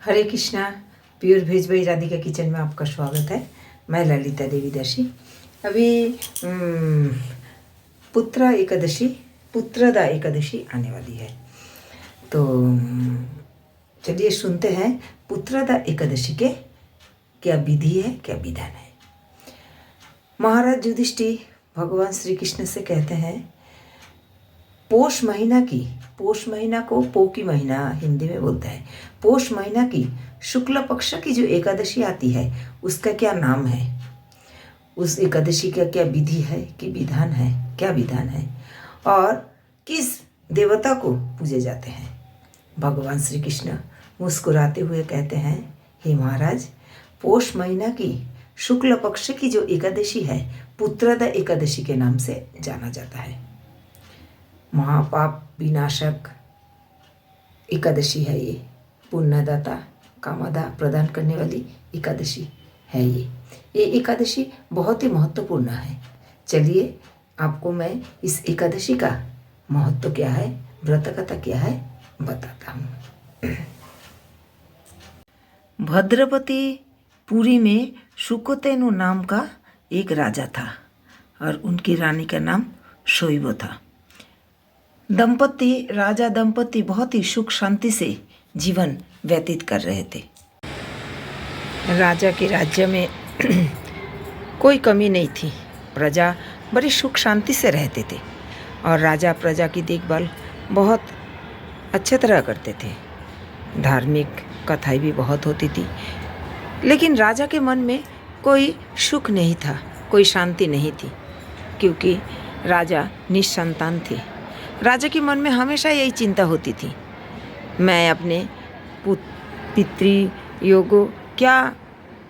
हरे Krishna. Pure भेज भाई Radhika kitchen में आपका स्वागत है। मैं ललिता देवी दर्शी। अभी पुत्रदा एकादशी आने वाली है, तो चलिए सुनते हैं पुत्रदा एकादशी के क्या विधि है, क्या विधान है। महाराज युधिष्ठिर भगवान श्री कृष्ण से कहते हैं, पोष महीना को पो की महीना हिंदी में बोलते हैं। पोष महीना की शुक्ल पक्ष की जो एकादशी आती है उसका क्या नाम है, उस एकादशी का क्या विधि है कि विधान है, क्या विधान है और किस देवता को पूजे जाते हैं। भगवान श्री कृष्ण मुस्कुराते हुए कहते हैं, हे महाराज, पोष महीना की शुक्ल पक्ष की जो एकादशी है पुत्रदा एकादशी के नाम से जाना जाता है। महापाप विनाशक एकादशी है ये, पुण्यदाता कामदा प्रदान करने वाली एकादशी है ये एकादशी बहुत ही महत्वपूर्ण है। चलिए आपको मैं इस एकादशी का महत्व क्या है, व्रत कथा क्या है बताता हूँ। भद्रपति पुरी में शुकोतेनु नाम का एक राजा था और उनकी रानी का नाम शोइबो था। राजा दंपति बहुत ही सुख शांति से जीवन व्यतीत कर रहे थे। राजा के राज्य में कोई कमी नहीं थी, प्रजा बड़ी सुख शांति से रहते थे और राजा प्रजा की देखभाल बहुत अच्छे तरह करते थे। धार्मिक कथाएं भी बहुत होती थी, लेकिन राजा के मन में कोई सुख नहीं था, कोई शांति नहीं थी, क्योंकि राजा निसंतान थे। राजा के मन में हमेशा यही चिंता होती थी, मैं अपने पितृयों क्या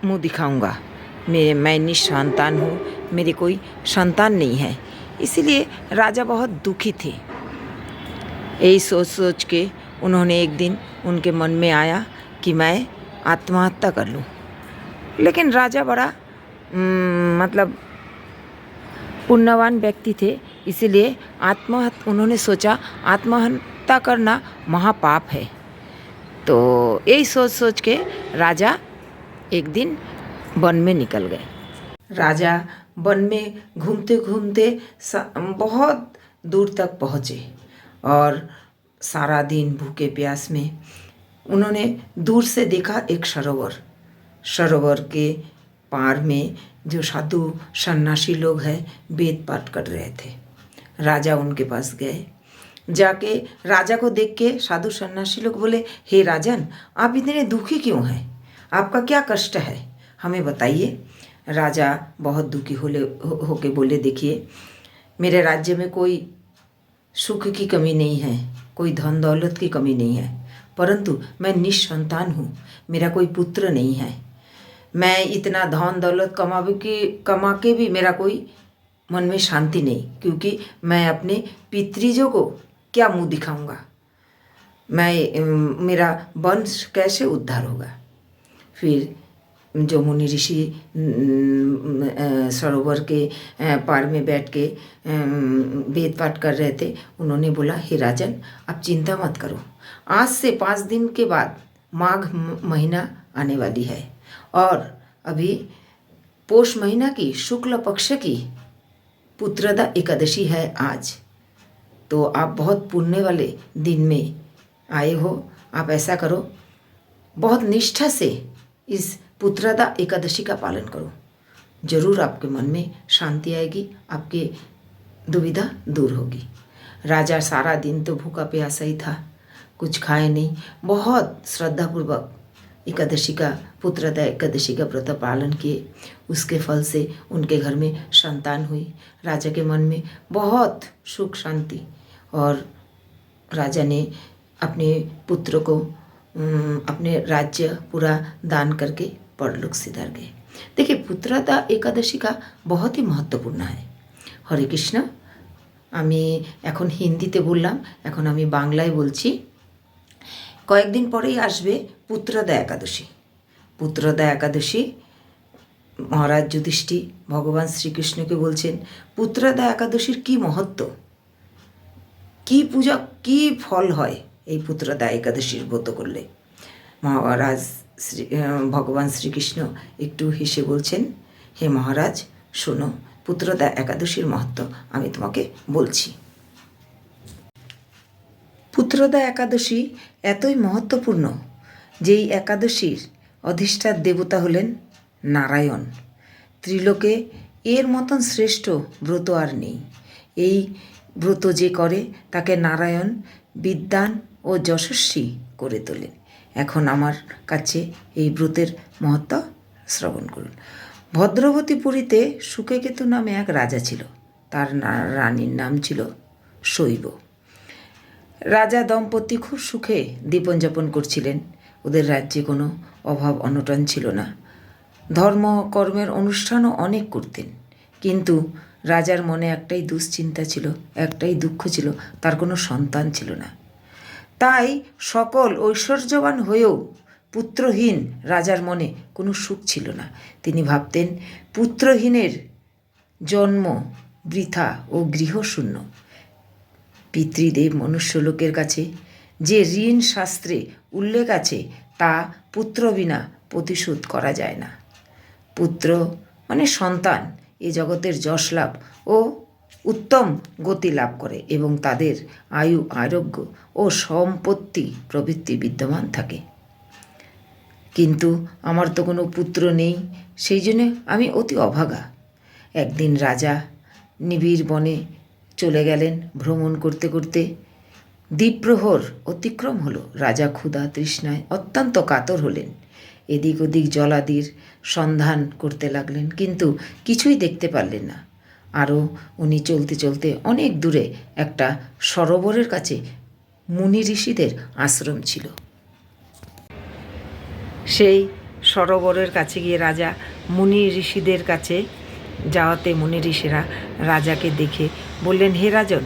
मुँह दिखाऊंगा, मैं निसंतान हूँ, मेरी कोई संतान नहीं है। इसीलिए राजा बहुत दुखी थे। यही सोच के उन्होंने एक दिन उनके मन में आया कि मैं आत्महत्या कर लूँ। लेकिन राजा बड़ा पुण्यवान व्यक्ति थे, इसीलिए उन्होंने सोचा आत्महत्या करना महापाप है। तो यही सोच के राजा एक दिन वन में निकल गए। राजा वन में घूमते घूमते बहुत दूर तक पहुँचे और सारा दिन भूखे प्यास में उन्होंने दूर से देखा एक सरोवर के पार में जो साधु सन्यासी लोग हैं वेद पाठ कर रहे थे। राजा उनके पास गए, जाके राजा को देख के साधु सन्यासी लोग बोले, हे राजन, आप इतने दुखी क्यों हैं, आपका क्या कष्ट है, हमें बताइए। राजा बहुत दुखी होके बोले, देखिए, मेरे राज्य में कोई सुख की कमी नहीं है, कोई धन दौलत की कमी नहीं है, परंतु मैं निसंतान हूँ, मेरा कोई पुत्र नहीं है। मैं इतना धन दौलत कमा के भी मेरा कोई मन में शांति नहीं, क्योंकि मैं अपने पितृजों को क्या मुंह दिखाऊंगा, मेरा वंश कैसे उद्धार होगा। फिर जो मुनि ऋषि सरोवर के पार में बैठ के वेद पाठ कर रहे थे, उन्होंने बोला, हे राजन, आप चिंता मत करो, आज से 5 दिन के बाद माघ महीना आने वाली है और अभी पोष महीना की शुक्ल पक्ष की पुत्रदा एकादशी है आज, तो आप बहुत पुण्य वाले दिन में आए हो। आप ऐसा करो, बहुत निष्ठा से इस पुत्रदा एकादशी का पालन करो, जरूर आपके मन में शांति आएगी, आपकी दुविधा दूर होगी। राजा सारा दिन तो भूखा प्यासा ही था, कुछ खाए नहीं, बहुत श्रद्धापूर्वक पुत्रदा एकादशी का व्रत पालन किए। उसके फल से उनके घर में संतान हुई। राजा के मन में बहुत सुख शांति, और राजा ने अपने पुत्र को अपने राज्य पूरा दान करके परलोक सिधार गए। देखिए, पुत्रदा एकादशी का बहुत ही महत्वपूर्ण है। हरे कृष्ण। আমি এখন হিন্দিতে বললাম, এখন আমি বাংলায় বলছি। কয়েকদিন পরেই আসবে পুত্রদা একাদশী। পুত্রদা একাদশী মহারাজ যুধিষ্ঠির ভগবান শ্রীকৃষ্ণকে বলছেন, পুত্রদা একাদশীর কি মহত্ব, কি পূজা, কি ফল হয় এই পুত্রদা একাদশীর ব্রত করলে। মহারাজ ভগবান শ্রীকৃষ্ণ একটু হেসে বলছেন, হে মহারাজ শোনো, পুত্রদা একাদশীর মাহাত্ম্য আমি তোমাকে বলছি। পুত্রদা একাদশী এতই মহত্বপূর্ণ যে এই একাদশীর অধিষ্ঠার দেবতা হলেন নারায়ণ। ত্রিলোকে এর মতন শ্রেষ্ঠ ব্রত আর নেই। এই ব্রত যে করে তাকে নারায়ণ বিদ্বান ও যশস্বী করে তোলেন। এখন আমার কাছে এই ব্রতের মহত্ব শ্রবণ করুন। ভদ্রবতীপুরীতে সুকেকেতু নামে এক রাজা ছিল। তার রানীর নাম ছিল শৈব। রাজা দম্পতি খুব সুখে জীবনযাপন করছিলেন। ওদের রাজ্যে কোনো অভাব অনটন ছিল না। ধর্ম কর্মের অনুষ্ঠানও অনেক করতেন। কিন্তু রাজার মনে একটাই দুশ্চিন্তা ছিল, একটাই দুঃখ ছিল, তার কোনো সন্তান ছিল না। তাই সকল ঐশ্বর্যবান হয়েও পুত্রহীন রাজার মনে কোনো সুখ ছিল না। তিনি ভাবতেন, পুত্রহীনের জন্ম বৃথা ও গৃহশূন্য। পিতৃদেব মনুষ্যলোকের কাছে যে ঋণ শাস্ত্রে উল্লেখ আছে তা পুত্র বিনা প্রতিশোধ করা যায় না। পুত্র মানে সন্তান এ জগতের যশ লাভ ও উত্তম গতি লাভ করে এবং তাদের আয়ু আরোগ্য ও সম্পত্তি প্রভৃতি বিদ্যমান থাকে। কিন্তু আমার তো কোনো পুত্র নেই, সেই জন্যে আমি অতি অভাগা। একদিন রাজা নিবিড় বনে চলে গেলেন। ভ্রমণ করতে করতে দ্বিপ্রহর অতিক্রম হলো। রাজা ক্ষুধা তৃষ্ণায় অত্যন্ত কাতর হলেন। এদিক ওদিক জলাদির সন্ধান করতে লাগলেন, কিন্তু কিছুই দেখতে পারলেন না। আরও উনি চলতে চলতে অনেক দূরে একটা সরোবরের কাছে মুনি ঋষিদের আশ্রম ছিল। সেই সরোবরের কাছে গিয়ে রাজা মুনি ঋষিদের কাছে যাওয়াতে মুনি ঋষিরা রাজাকে দেখে বললেন, হে রাজন,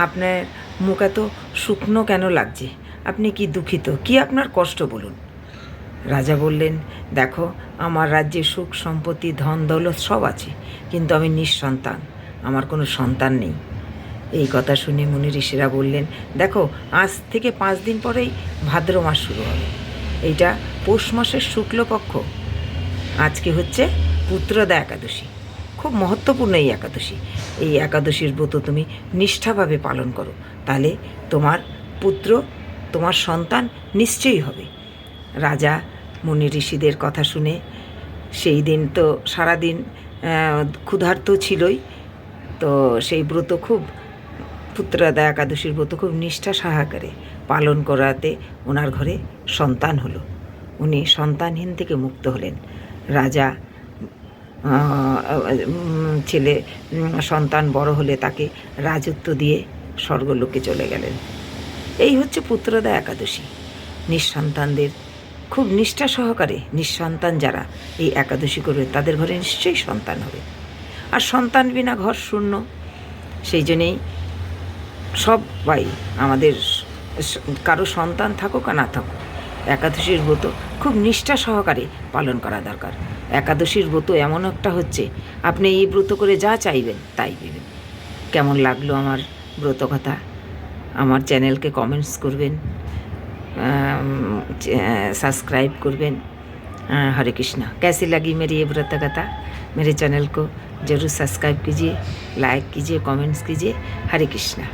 আপনার মুখ এত শুকনো কেন লাগছে? আপনি কি দুঃখিত? কি আপনার কষ্ট বলুন? রাজা বললেন, দেখো, আমার রাজ্যে সুখ সম্পত্তি ধন দৌলত সব আছে, কিন্তু আমি নিঃসন্তান, আমার কোনো সন্তান নেই। এই কথা শুনে মুনি ঋষিরা বললেন, দেখো, আজ থেকে 5 দিন পরেই ভাদ্র মাস শুরু হবে। এইটা পৌষ মাসের শুক্লপক্ষ। আজকে হচ্ছে পুত্রদা একাদশী। খুব মহত্বপূর্ণ এই একাদশী। এই একাদশীর ব্রত তুমি নিষ্ঠাভাবে পালন করো, তাহলে তোমার পুত্র, তোমার সন্তান নিশ্চয়ই হবে। রাজা মুনি ঋষিদের কথা শুনে সেই দিন তো সারাদিন ক্ষুধার্ত ছিলই, তো সেই ব্রত খুব, পুত্রদা একাদশীর ব্রত খুব নিষ্ঠা সহকারে পালন করাতে ওনার ঘরে সন্তান হলো। উনি সন্তানহীন থেকে মুক্ত হলেন। রাজা ছেলে সন্তান বড় হলে তাকে রাজত্ব দিয়ে স্বর্গলোকে চলে গেলেন। এই হচ্ছে পুত্রদা একাদশী। নিঃসন্তানদের খুব নিষ্ঠা সহকারে, নিঃসন্তান যারা এই একাদশী করবে তাদের ঘরে নিশ্চয়ই সন্তান হবে। আর সন্তান বিনা ঘর শূন্য। সেই জন্যেই সবাই আমাদের কারো সন্তান থাকুক আর না থাকুক, একাদশীর ব্রত খুব নিষ্ঠা সহকারে পালন করা দরকার। একাদশীর ব্রত এমন একটা হচ্ছে, আপনি এই ব্রত করে যা চাইবেন তাই পেবেন। কেমন লাগলো আমার ব্রত কথা? আমার চ্যানেলকে কমেন্টস করবেন, सब्सक्राइब करबें। हरे कृष्णा। कैसी लगी मेरी ये व्रत कथा? मेरे चैनल को ज़रूर सब्सक्राइब कीजिए, लाइक कीजिए, कमेंट्स कीजिए। हरे कृष्णा।